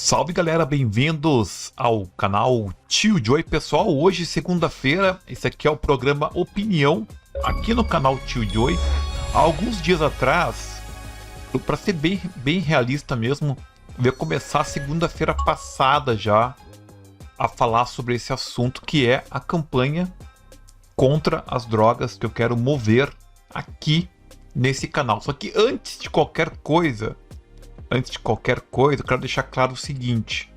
Salve galera, bem-vindos ao canal Tio Joey. Pessoal, hoje segunda-feira, esse aqui é o programa Opinião aqui no canal Tio Joey. Há alguns dias atrás, para ser bem realista mesmo, eu ia começar segunda-feira passada já a falar sobre esse assunto, que é a campanha contra as drogas que eu quero mover aqui nesse canal. Só que antes de qualquer coisa, eu quero deixar claro o seguinte.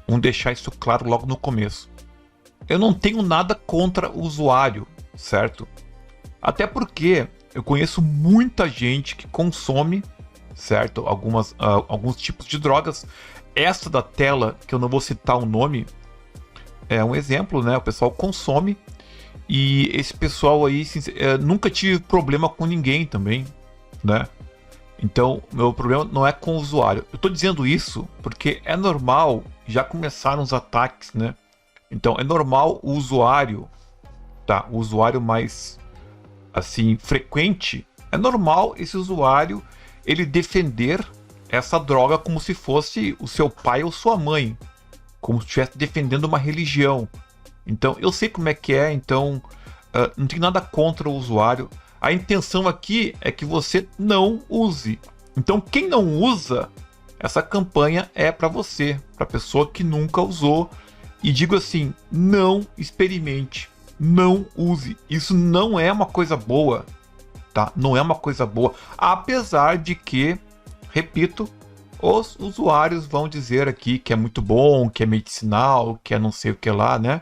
Vamos deixar isso claro logo no começo. Eu não tenho nada contra o usuário, certo? Até porque eu conheço muita gente que consome, certo? Alguns tipos de drogas. Essa da tela, que eu não vou citar o nome, é um exemplo, né? O pessoal consome. E esse pessoal aí, nunca tive problema com ninguém também, né? Então, meu problema não é com o usuário. Eu tô dizendo isso porque é normal, já começaram os ataques, né? Então, é normal o usuário, tá? O usuário mais, assim, frequente, é normal esse usuário, ele defender essa droga como se fosse o seu pai ou sua mãe. Como se estivesse defendendo uma religião. Então, eu sei como é que é, então, não tem nada contra o usuário. A intenção aqui é que você não use. Então, quem não usa, essa campanha é para você, para pessoa que nunca usou. E digo assim, não experimente, não use. Isso não é uma coisa boa, tá? Não é uma coisa boa. Apesar de que, repito, os usuários vão dizer aqui que é muito bom, que é medicinal, que é não sei o que lá, né?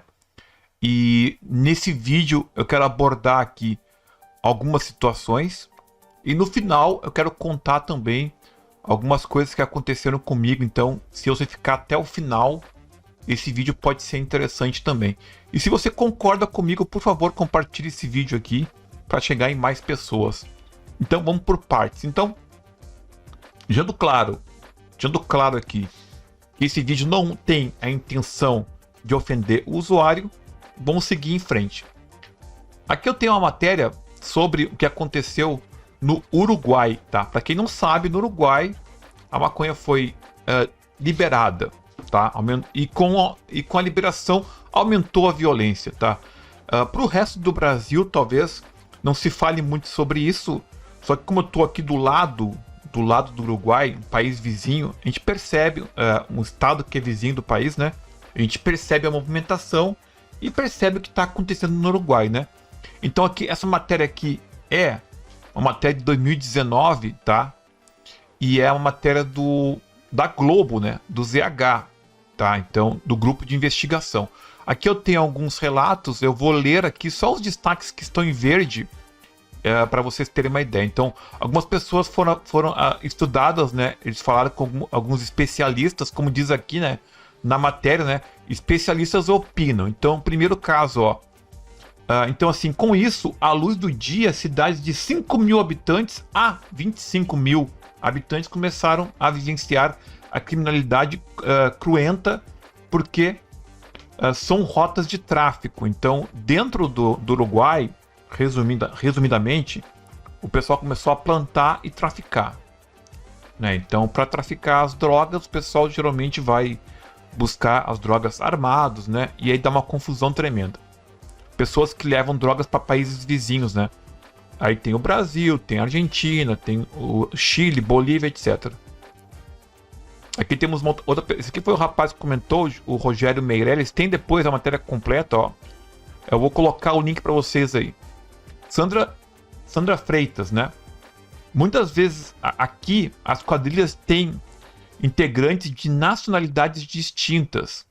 E nesse vídeo eu quero abordar aqui algumas situações e no final eu quero contar também algumas coisas que aconteceram comigo. Então, se você ficar até o final, esse vídeo pode ser interessante também. E se você concorda comigo, por favor, compartilhe esse vídeo aqui para chegar em mais pessoas. Então, vamos por partes. Então, deixando claro aqui que esse vídeo não tem a intenção de ofender o usuário, vamos seguir em frente. Aqui eu tenho uma matéria sobre o que aconteceu no Uruguai, tá? Para quem não sabe, no Uruguai a maconha foi liberada, tá? E com a liberação aumentou a violência, tá? Para o resto do Brasil, talvez não se fale muito sobre isso, só que como eu tô aqui do lado do Uruguai, um país vizinho, a gente percebe, um estado que é vizinho do país, né? A gente percebe a movimentação e percebe o que está acontecendo no Uruguai, né? Então aqui, essa matéria aqui é uma matéria de 2019, tá? E é uma matéria da Globo, né? Do ZH, tá? Então, do grupo de investigação. Aqui eu tenho alguns relatos, eu vou ler aqui só os destaques que estão em verde, para vocês terem uma ideia. Então, algumas pessoas foram estudadas, né? Eles falaram com alguns especialistas, como diz aqui, né? Na matéria, né? Especialistas opinam. Então, primeiro caso, ó. Então, assim, com isso, à luz do dia, cidades de 5 mil habitantes a 25 mil habitantes começaram a vivenciar a criminalidade cruenta, porque são rotas de tráfico. Então, dentro do Uruguai, resumidamente, o pessoal começou a plantar e traficar, né? Então, para traficar as drogas, o pessoal geralmente vai buscar as drogas armados, né? E aí dá uma confusão tremenda. Pessoas que levam drogas para países vizinhos, né? Aí tem o Brasil, tem a Argentina, tem o Chile, Bolívia, etc. Aqui temos uma outra. Esse aqui foi o rapaz que comentou, o Rogério Meirelles. Tem depois a matéria completa, ó. Eu vou colocar o link para vocês aí. Sandra Freitas, né? Muitas vezes aqui as quadrilhas têm integrantes de nacionalidades distintas.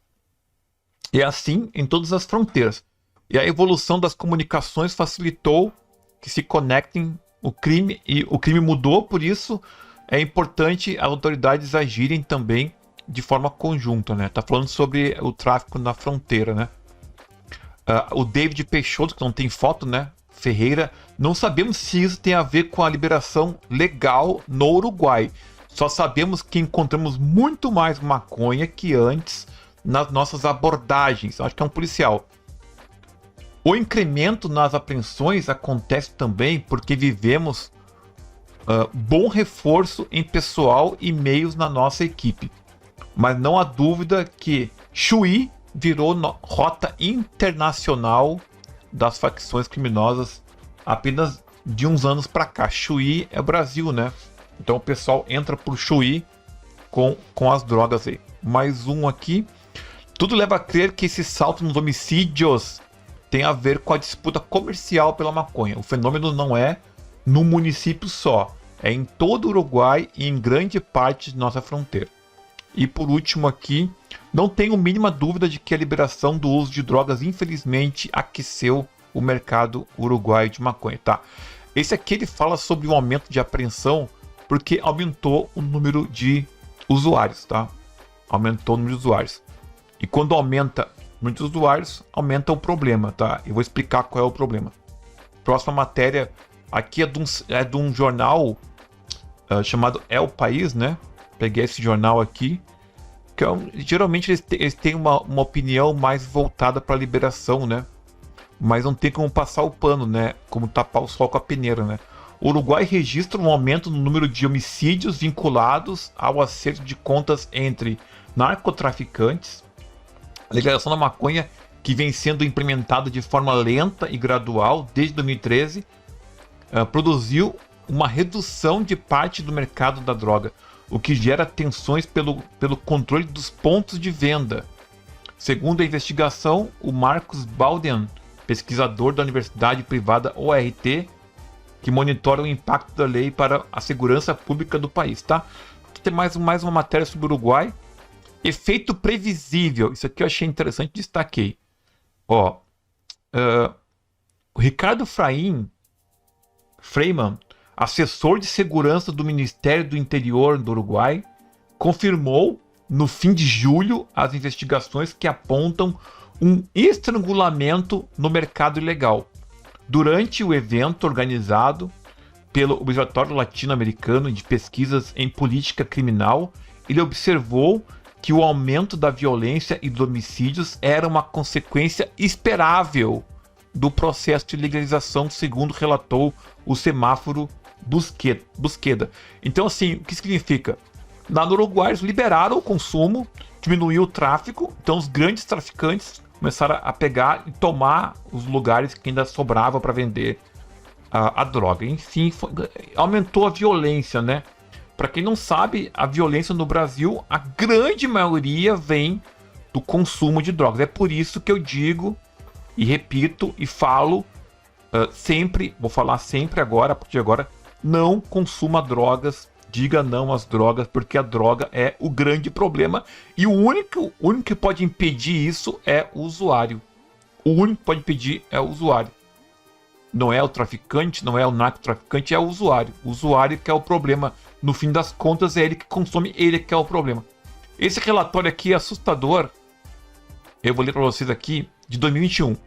E é assim em todas as fronteiras. E a evolução das comunicações facilitou que se conectem o crime, e o crime mudou, por isso é importante as autoridades agirem também de forma conjunta, né? Tá falando sobre o tráfico na fronteira, né? O David Peixoto, que não tem foto, né? Ferreira, não sabemos se isso tem a ver com a liberação legal no Uruguai. Só sabemos que encontramos muito mais maconha que antes nas nossas abordagens. Acho que é um policial. O incremento nas apreensões acontece também porque vivemos bom reforço em pessoal e meios na nossa equipe. Mas não há dúvida que Chuí virou rota internacional das facções criminosas apenas de uns anos para cá. Chuí é Brasil, né? Então o pessoal entra por Chuí com as drogas aí. Mais um aqui. Tudo leva a crer que esse salto nos homicídios tem a ver com a disputa comercial pela maconha. O fenômeno não é no município só, é em todo o Uruguai e em grande parte de nossa fronteira. E por último aqui, não tenho mínima dúvida de que a liberação do uso de drogas infelizmente aqueceu o mercado uruguaio de maconha, tá? Esse aqui ele fala sobre o aumento de apreensão porque aumentou o número de usuários, tá? Aumentou o número de usuários. E quando aumenta o número de usuários, aumenta o problema, tá? Eu vou explicar qual é o problema. Próxima matéria aqui é de um jornal chamado É o País, né? Peguei esse jornal aqui. Que geralmente eles têm uma opinião mais voltada para a liberação, né? Mas não tem como passar o pano, né? Como tapar o sol com a peneira, né? O Uruguai registra um aumento no número de homicídios vinculados ao acerto de contas entre narcotraficantes. A legalização da maconha, que vem sendo implementada de forma lenta e gradual desde 2013, produziu uma redução de parte do mercado da droga, o que gera tensões pelo controle dos pontos de venda. Segundo a investigação, o Marcos Baldian, pesquisador da Universidade Privada ORT, que monitora o impacto da lei para a segurança pública do país, tá? Tem mais uma matéria sobre o Uruguai. Efeito previsível. Isso aqui eu achei interessante, destaquei. Ó, o Ricardo Freiman, assessor de segurança do Ministério do Interior do Uruguai, confirmou no fim de julho as investigações que apontam um estrangulamento no mercado ilegal. Durante o evento organizado pelo Observatório Latino-Americano de Pesquisas em Política Criminal, ele observou que o aumento da violência e dos homicídios era uma consequência esperável do processo de legalização, segundo relatou o semáforo Busqueda. Então, assim, o que significa? Lá no Uruguai, eles liberaram o consumo, diminuiu o tráfico, então os grandes traficantes começaram a pegar e tomar os lugares que ainda sobrava para vender a droga. Enfim, aumentou a violência, né? Para quem não sabe, a violência no Brasil, a grande maioria vem do consumo de drogas. É por isso que eu digo e repito e falo sempre, vou falar sempre agora, a partir de agora, não consuma drogas, diga não às drogas, porque a droga é o grande problema e o único que pode impedir isso é o usuário. O único que pode impedir é o usuário. Não é o traficante, não é o narcotraficante, é o usuário. O usuário que é o problema. No fim das contas, é ele que consome, ele que é o problema. Esse relatório aqui é assustador. Eu vou ler para vocês aqui, de 2021.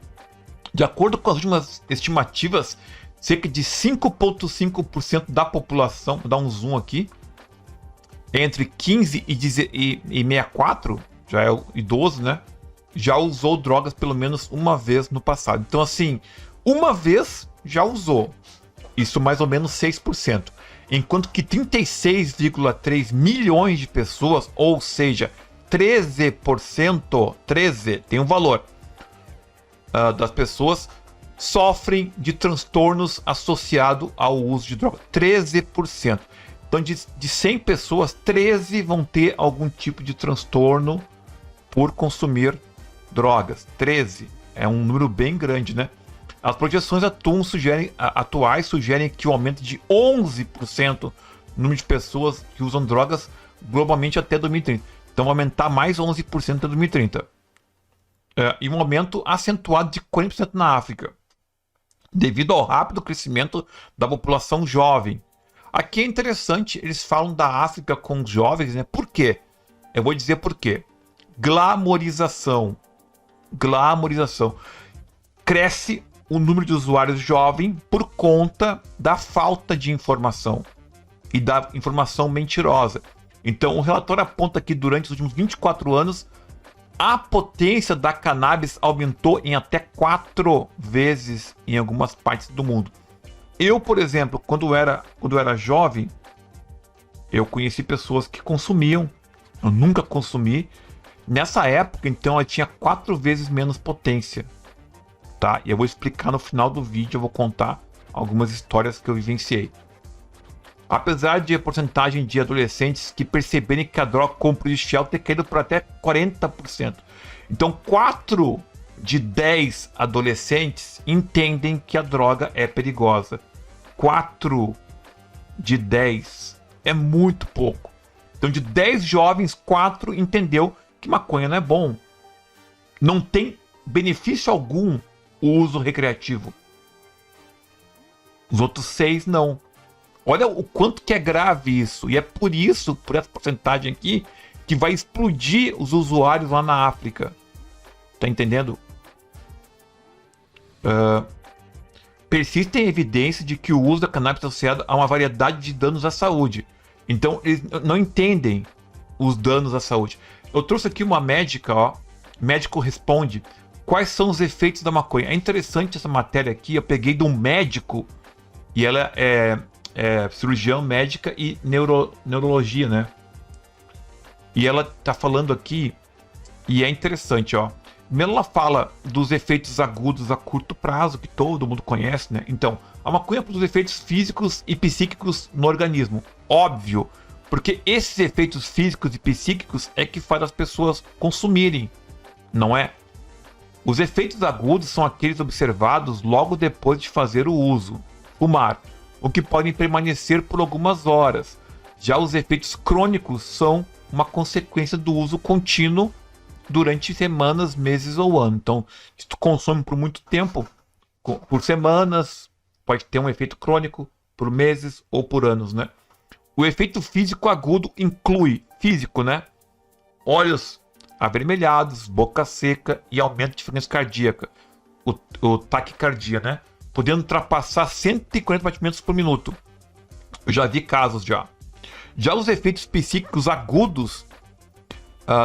De acordo com as últimas estimativas, cerca de 5,5% da população, vou dar um zoom aqui, entre 15 e 64, já é o idoso, né? Já usou drogas pelo menos uma vez no passado. Então, assim, uma vez já usou. Isso mais ou menos 6%. Enquanto que 36,3 milhões de pessoas, ou seja, 13%, 13 tem um valor, das pessoas sofrem de transtornos associados ao uso de drogas. 13%. Então, de 100 pessoas, 13 vão ter algum tipo de transtorno por consumir drogas. 13. É um número bem grande, né? As projeções atuais sugerem que o aumento de 11% no número de pessoas que usam drogas globalmente até 2030. Então vai aumentar mais 11% até 2030. E um aumento acentuado de 40% na África, devido ao rápido crescimento da população jovem. Aqui é interessante, eles falam da África com os jovens, né? Por quê? Eu vou dizer por quê. Glamorização. Cresce o número de usuários jovens por conta da falta de informação e da informação mentirosa. Então, o relatório aponta que durante os últimos 24 anos, a potência da cannabis aumentou em até 4 vezes em algumas partes do mundo. Eu, por exemplo, quando era jovem, eu conheci pessoas que consumiam Eu nunca consumi. Nessa época, então, ela tinha 4 vezes menos potência, tá? E eu vou explicar no final do vídeo, eu vou contar algumas histórias que eu vivenciei. Apesar de a porcentagem de adolescentes que perceberem que a droga como prejudicial ter caído por até 40%. Então, 4 de 10 adolescentes entendem que a droga é perigosa. 4 de 10 é muito pouco. Então, de 10 jovens, 4 entendeu que maconha não é bom. Não tem benefício algum o uso recreativo. Os outros 6 não. Olha o quanto que é grave isso. E é por isso, por essa porcentagem aqui, que vai explodir os usuários lá na África. Tá entendendo? Persistem evidências de que o uso da cannabis é associado a uma variedade de danos à saúde. Então, eles não entendem os danos à saúde. Eu trouxe aqui uma médica, ó. Médico responde. Quais são os efeitos da maconha? É interessante essa matéria aqui. Eu peguei de um médico. E ela é cirurgião, médica e neurologia, né? E ela tá falando aqui. E é interessante, ó. Primeiro ela fala dos efeitos agudos a curto prazo, que todo mundo conhece, né? Então, a maconha produz efeitos físicos e psíquicos no organismo. Óbvio, porque esses efeitos físicos e psíquicos é que faz as pessoas consumirem, não é? Os efeitos agudos são aqueles observados logo depois de fazer o uso, fumar, o que podem permanecer por algumas horas. Já os efeitos crônicos são uma consequência do uso contínuo durante semanas, meses ou ano. Então, se tu consome por muito tempo, por semanas, pode ter um efeito crônico, por meses ou por anos, né? O efeito físico agudo inclui físico, né? Olhos avermelhados, boca seca e aumento de frequência cardíaca, o taquicardia, né? Podendo ultrapassar 140 batimentos por minuto. Eu já vi casos já. Já os efeitos psíquicos agudos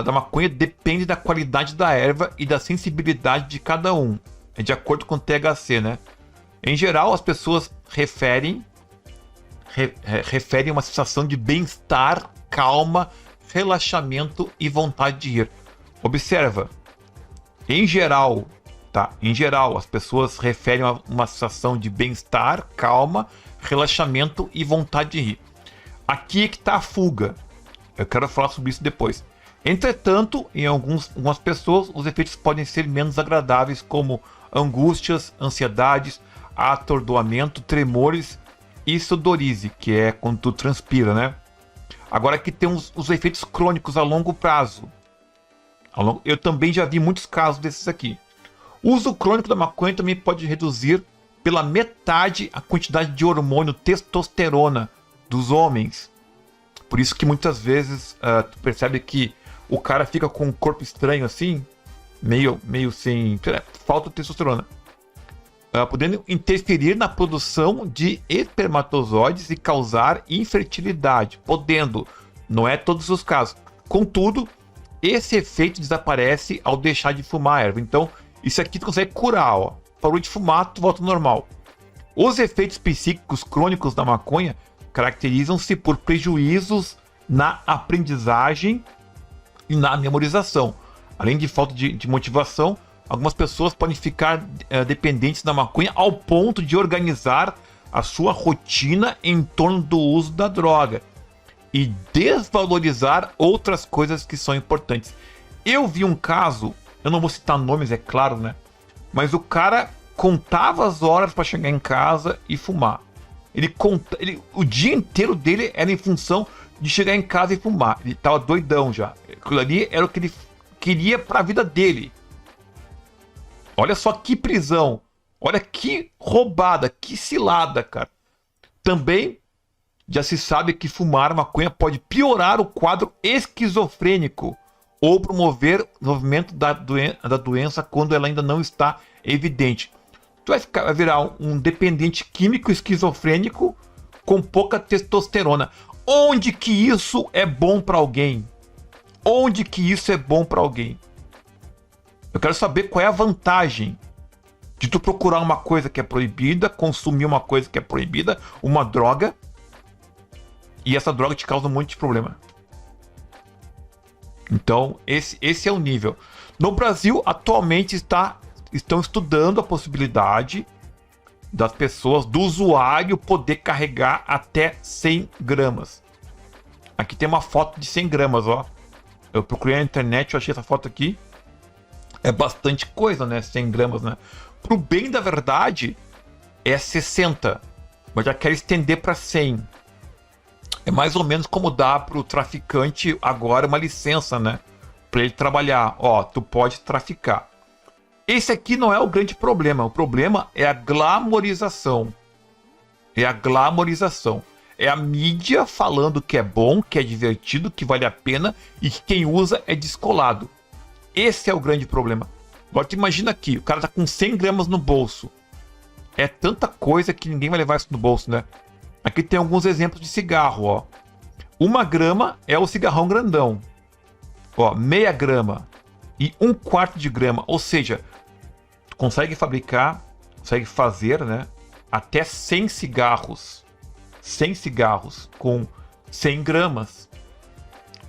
da maconha depende da qualidade da erva e da sensibilidade de cada um. É de acordo com o THC, né? Em geral, as pessoas referem uma sensação de bem-estar, calma, relaxamento e vontade de ir. Observa. Em geral, tá? Em geral, as pessoas referem uma sensação de bem-estar, calma, relaxamento e vontade de rir. Aqui é que está a fuga. Eu quero falar sobre isso depois. Entretanto, em algumas pessoas, os efeitos podem ser menos agradáveis, como angústias, ansiedades, atordoamento, tremores e sudorize, que é quando tu transpira, né? Agora aqui tem os efeitos crônicos a longo prazo. Eu também já vi muitos casos desses aqui. O uso crônico da maconha também pode reduzir pela metade a quantidade de hormônio testosterona dos homens. Por isso que muitas vezes tu percebe que o cara fica com um corpo estranho assim, meio sem... falta de testosterona. Podendo interferir na produção de espermatozoides e causar infertilidade. Podendo, não é todos os casos. Contudo, esse efeito desaparece ao deixar de fumar a erva. Então, isso aqui tu consegue curar, ó. Parou de fumar, tu volta ao normal. Os efeitos psíquicos crônicos da maconha caracterizam-se por prejuízos na aprendizagem e na memorização. Além de falta de motivação, algumas pessoas podem ficar dependentes da maconha ao ponto de organizar a sua rotina em torno do uso da droga e desvalorizar outras coisas que são importantes. Eu vi um caso, eu não vou citar nomes, é claro, né? Mas o cara contava as horas para chegar em casa e fumar. O dia inteiro dele era em função de chegar em casa e fumar. Ele tava doidão já. Aquilo ali era o que ele queria para a vida dele. Olha só que prisão. Olha que roubada, que cilada, cara. Também já se sabe que fumar maconha pode piorar o quadro esquizofrênico ou promover o desenvolvimento da doença quando ela ainda não está evidente. Tu vai virar um dependente químico esquizofrênico com pouca testosterona. Onde que isso é bom para alguém? Onde que isso é bom para alguém? Eu quero saber qual é a vantagem de tu procurar uma coisa que é proibida, consumir uma coisa que é proibida, uma droga, e essa droga te causa um monte de problema. Então, esse é o nível. No Brasil, atualmente estão estudando a possibilidade das pessoas, do usuário, poder carregar até 100 gramas. Aqui tem uma foto de 100 gramas, ó. Eu procurei na internet, eu achei essa foto aqui. É bastante coisa, né? 100 gramas, né? Pro bem da verdade, é 60. Mas já quero estender para 100. É mais ou menos como dá pro traficante agora uma licença, né? Para ele trabalhar. Ó, tu pode traficar. Esse aqui não é o grande problema. O problema é a glamorização. É a glamorização. É a mídia falando que é bom, que é divertido, que vale a pena e que quem usa é descolado. Esse é o grande problema. Agora tu imagina aqui, o cara tá com 100 gramas no bolso. É tanta coisa que ninguém vai levar isso no bolso, né? Aqui tem alguns exemplos de cigarro, ó. 1 grama é o cigarrão grandão. Ó, meia grama e 1/4 de grama. Ou seja, tu consegue fabricar, consegue fazer, né? Até 100 cigarros. 100 cigarros com 100 gramas.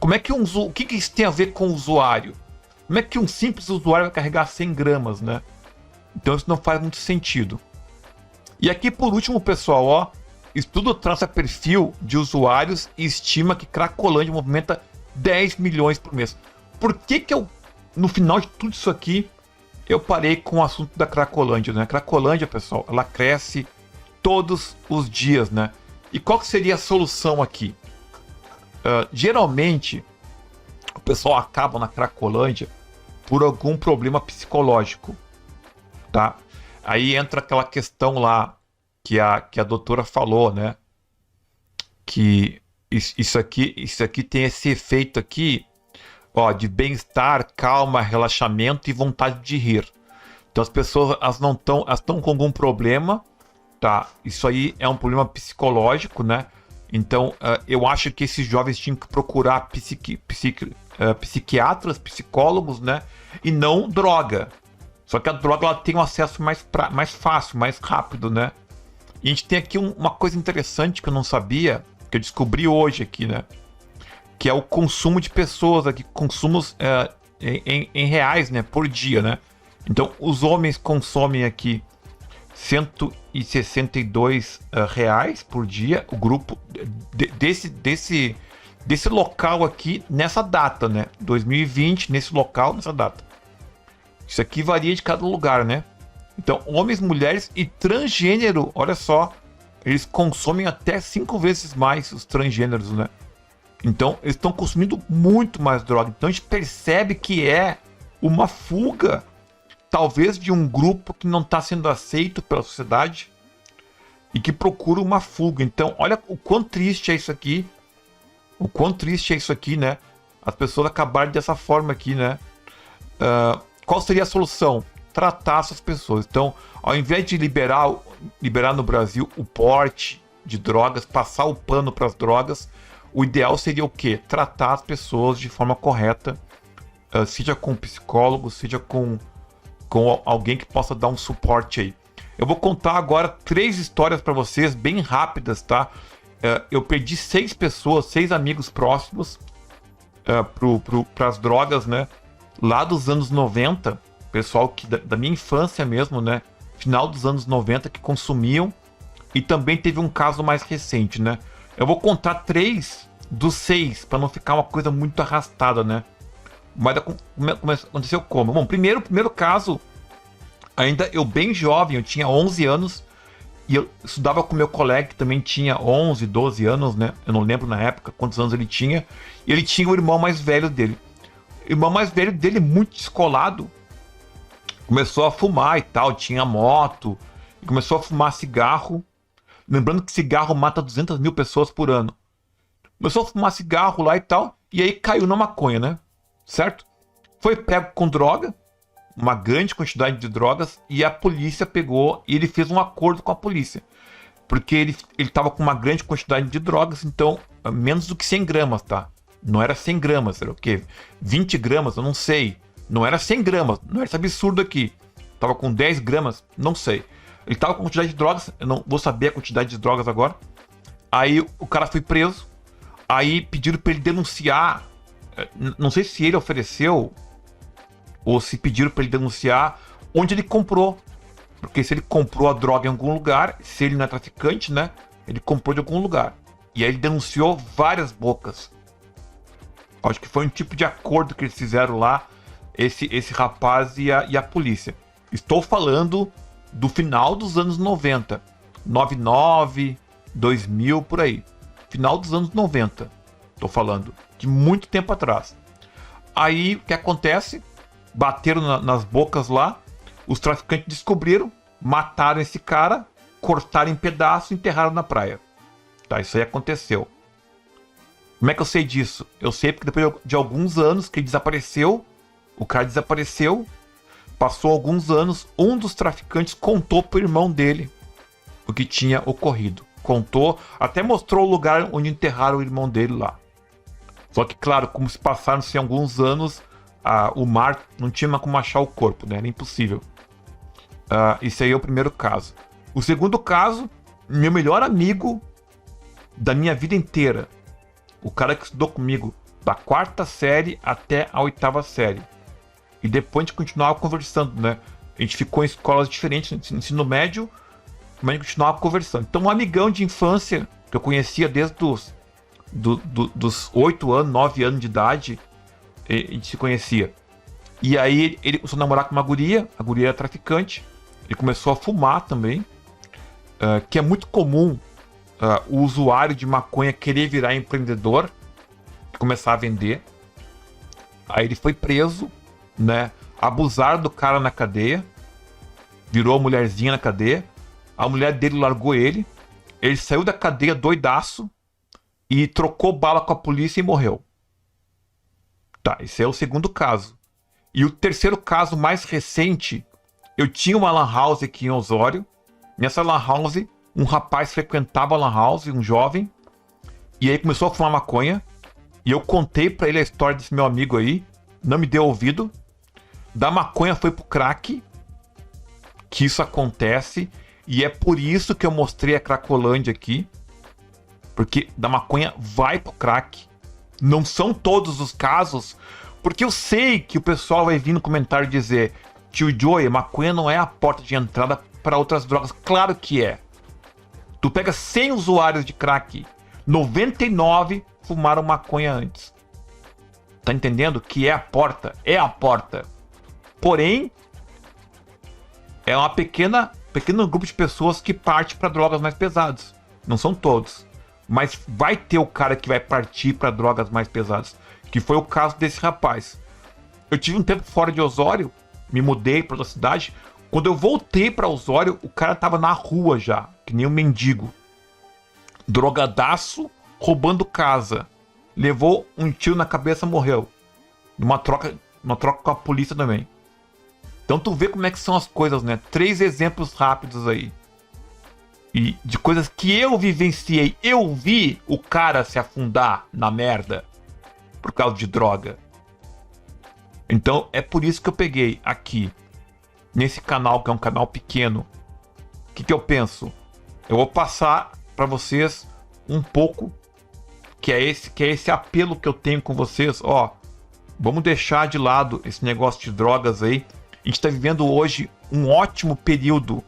Como é que o que isso tem a ver com o usuário? Como é que um simples usuário vai carregar 100 gramas, né? Então isso não faz muito sentido. E aqui por último, pessoal, ó. Estudo traça perfil de usuários e estima que Cracolândia movimenta 10 milhões por mês. Por que eu, no final de tudo isso aqui, eu parei com o assunto da Cracolândia, né? A Cracolândia, pessoal, ela cresce todos os dias, né? E qual que seria a solução aqui? Geralmente, o pessoal acaba na Cracolândia por algum problema psicológico, tá? Aí entra aquela questão lá que a doutora falou, né? Que isso aqui tem esse efeito aqui, ó, de bem-estar, calma, relaxamento e vontade de rir. Então as pessoas elas estão com algum problema, tá? Isso aí é um problema psicológico, né? Então eu acho que esses jovens tinham que procurar psiquiatras, psicólogos, né? E não droga. Só que a droga ela tem um acesso mais fácil, mais rápido, né? E a gente tem aqui uma coisa interessante que eu não sabia, que eu descobri hoje aqui, né? Que é o consumo de pessoas aqui, consumos em reais, né? Por dia, né? Então, os homens consomem aqui 162 reais por dia, o grupo desse local aqui, nessa data, né? 2020, nesse local, nessa data. Isso aqui varia de cada lugar, né? Então, homens, mulheres e transgênero, olha só, eles consomem até 5 vezes mais os transgêneros, né? Então, eles estão consumindo muito mais droga. Então, a gente percebe que é uma fuga, talvez de um grupo que não está sendo aceito pela sociedade e que procura uma fuga. Então, olha o quão triste é isso aqui. O quão triste é isso aqui, né? As pessoas acabarem dessa forma aqui, né? Qual seria a solução? Tratar essas pessoas. Então, ao invés de liberar no Brasil o porte de drogas, passar o pano para as drogas, o ideal seria o quê? Tratar as pessoas de forma correta, seja com um psicólogo, seja com alguém que possa dar um suporte aí. Eu vou contar agora 3 histórias para vocês, bem rápidas, tá? Eu perdi 6 pessoas, 6 amigos próximos para as drogas, né? Lá dos anos 90, pessoal que da minha infância mesmo, né? Final dos anos 90 que consumiam. E também teve um caso mais recente, né? Eu vou contar 3 dos 6 para não ficar uma coisa muito arrastada, né? Mas aconteceu como? Bom, primeiro caso, ainda eu bem jovem, eu tinha 11 anos e eu estudava com meu colega que também tinha 11, 12 anos, né? Eu não lembro na época quantos anos ele tinha. E ele tinha o irmão mais velho dele. O irmão mais velho dele, muito descolado, começou a fumar e tal, tinha moto, e começou a fumar cigarro. Lembrando que cigarro mata 200 mil pessoas por ano. Começou a fumar cigarro lá e tal, e aí caiu na maconha, né? Certo? Foi pego com droga, uma grande quantidade de drogas, e a polícia pegou, e ele fez um acordo com a polícia. Porque ele estava com uma grande quantidade de drogas, então, menos do que 100 gramas, tá? Não era 100 gramas, era o quê? 20 gramas, eu não sei. Não era 100 gramas, não era esse absurdo aqui. Tava com 10 gramas, não sei. Ele tava com quantidade de drogas, eu não vou saber a quantidade de drogas agora. Aí o cara foi preso. Aí pediram pra ele denunciar Não sei se ele ofereceu ou se pediram para ele denunciar onde ele comprou. Porque se ele comprou a droga em algum lugar, se ele não é traficante, né? Ele comprou de algum lugar. E aí ele denunciou várias bocas. Acho que foi um tipo de acordo que eles fizeram lá, esse rapaz e a polícia. Estou falando do final dos anos 90. 99, 2000, por aí. Final dos anos 90. Estou falando de muito tempo atrás. Aí o que acontece? Bateram nas bocas lá. Os traficantes descobriram, mataram esse cara, cortaram em pedaços e enterraram na praia. Tá, isso aí aconteceu. Como é que eu sei disso? Eu sei porque depois de alguns anos que ele desapareceu, o cara desapareceu, passou alguns anos, um dos traficantes contou pro irmão dele o que tinha ocorrido. Contou, até mostrou o lugar onde enterraram o irmão dele lá. Só que, claro, como se passaram-se alguns anos, o mar não tinha mais como achar o corpo, né? Era impossível. Esse aí é o primeiro caso. O segundo caso, meu melhor amigo da minha vida inteira. O cara que estudou comigo da 4ª série até a 8ª série. E depois a gente continuava conversando, né? A gente ficou em escolas diferentes, no ensino médio, mas a gente continuava conversando. Então um amigão de infância, que eu conhecia desde dos 8 anos, 9 anos de idade, a gente se conhecia. E aí ele começou a namorar com uma guria, a guria era traficante. Ele começou a fumar também, que é muito comum o usuário de maconha querer virar empreendedor, começar a vender. Aí ele foi preso, né? Abusaram do cara na cadeia, virou a mulherzinha na cadeia. A mulher dele largou ele. Ele saiu da cadeia doidaço e trocou bala com a polícia e morreu. Tá, esse é o segundo caso. E o terceiro caso mais recente, eu tinha uma lan house aqui em Osório. Nessa lan house, um rapaz frequentava a lan house, um jovem, e aí começou a fumar maconha. E eu contei pra ele a história desse meu amigo aí, não me deu ouvido. Da maconha foi pro crack, que isso acontece, e é por isso que eu mostrei a Cracolândia aqui, porque da maconha vai pro crack. Não são todos os casos, porque eu sei que o pessoal vai vir no comentário dizer: Tio Joey, maconha não é a porta de entrada para outras drogas. Claro que é. Tu pega 100 usuários de crack, 99 fumaram maconha antes. Tá entendendo? Que é a porta. É a porta. Porém, é uma pequeno grupo de pessoas que parte para drogas mais pesadas. Não são todos. Mas vai ter o cara que vai partir para drogas mais pesadas. Que foi o caso desse rapaz. Eu tive um tempo fora de Osório, me mudei para outra cidade. Quando eu voltei para Osório, o cara tava na rua já, que nem um mendigo. Drogadaço, roubando casa. Levou um tiro na cabeça, morreu. Uma troca com a polícia também. Então tu vê como é que são as coisas, né? 3 exemplos rápidos aí. E de coisas que eu vivenciei. Eu vi o cara se afundar na merda por causa de droga. Então é por isso que eu peguei aqui, nesse canal, que é um canal pequeno. O que eu penso? Eu vou passar para vocês um pouco, que é esse apelo que eu tenho com vocês. Ó, vamos deixar de lado esse negócio de drogas aí. A gente está vivendo hoje um ótimo período,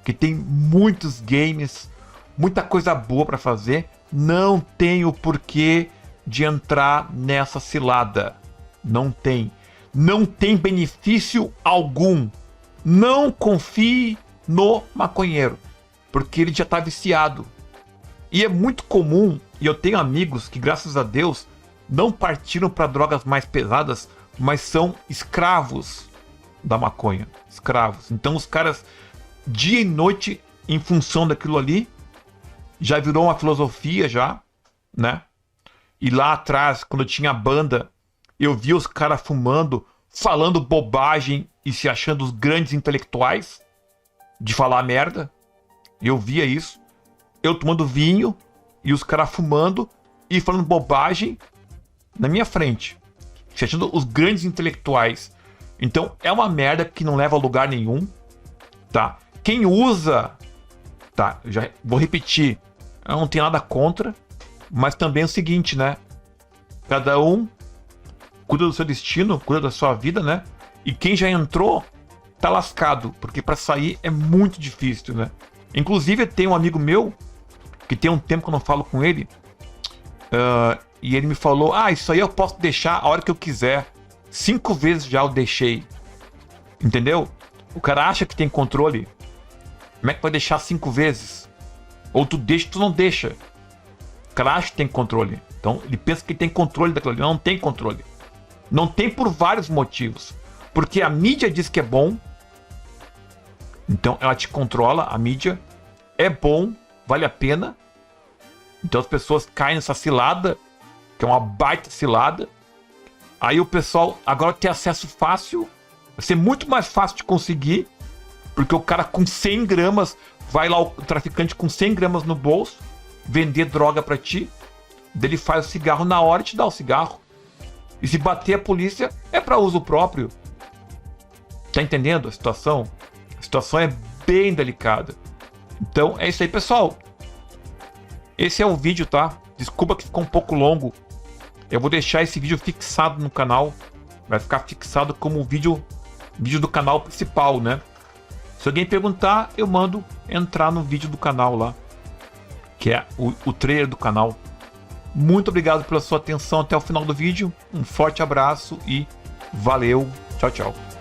que tem muitos games, muita coisa boa para fazer. Não tem o porquê de entrar nessa cilada. Não tem. Não tem benefício algum. Não confie no maconheiro, porque ele já está viciado. E é muito comum, e eu tenho amigos que, graças a Deus, não partiram para drogas mais pesadas, mas são escravos da maconha. Escravos. Então os caras, dia e noite, em função daquilo ali, já virou uma filosofia já, né? E lá atrás, quando eu tinha banda, eu via os caras fumando, falando bobagem e se achando os grandes intelectuais de falar merda. Eu via isso. Eu tomando vinho e os caras fumando e falando bobagem na minha frente, se achando os grandes intelectuais. Então é uma merda que não leva a lugar nenhum, tá? Quem usa, tá? Eu já vou repetir, eu não tenho nada contra, mas também é o seguinte, né? Cada um cuida do seu destino, cuida da sua vida, né? E quem já entrou, tá lascado, porque para sair é muito difícil, né? Inclusive, tem um amigo meu, que tem um tempo que eu não falo com ele, e ele me falou, isso aí eu posso deixar a hora que eu quiser. 5 vezes já eu deixei. Entendeu? O cara acha que tem controle. Como é que vai deixar 5 vezes? Ou tu deixa ou tu não deixa. O cara acha que tem controle. Então ele pensa que tem controle daquilo ali. Não tem controle. Não tem por vários motivos. Porque a mídia diz que é bom. Então ela te controla, a mídia. É bom, vale a pena. Então as pessoas caem nessa cilada, que é uma baita cilada. Aí o pessoal agora tem acesso fácil. Vai ser muito mais fácil de conseguir. Porque o cara com 100 gramas, vai lá o traficante com 100 gramas no bolso, vender droga pra ti. Daí ele faz o cigarro na hora e te dá o cigarro. E se bater a polícia, é pra uso próprio. Tá entendendo a situação? A situação é bem delicada. Então é isso aí, pessoal. Esse é o vídeo, tá? Desculpa que ficou um pouco longo. Eu vou deixar esse vídeo fixado no canal. Vai ficar fixado como vídeo do canal principal, né? Se alguém perguntar, eu mando entrar no vídeo do canal lá, que é o trailer do canal. Muito obrigado pela sua atenção até o final do vídeo. Um forte abraço e valeu. Tchau, tchau.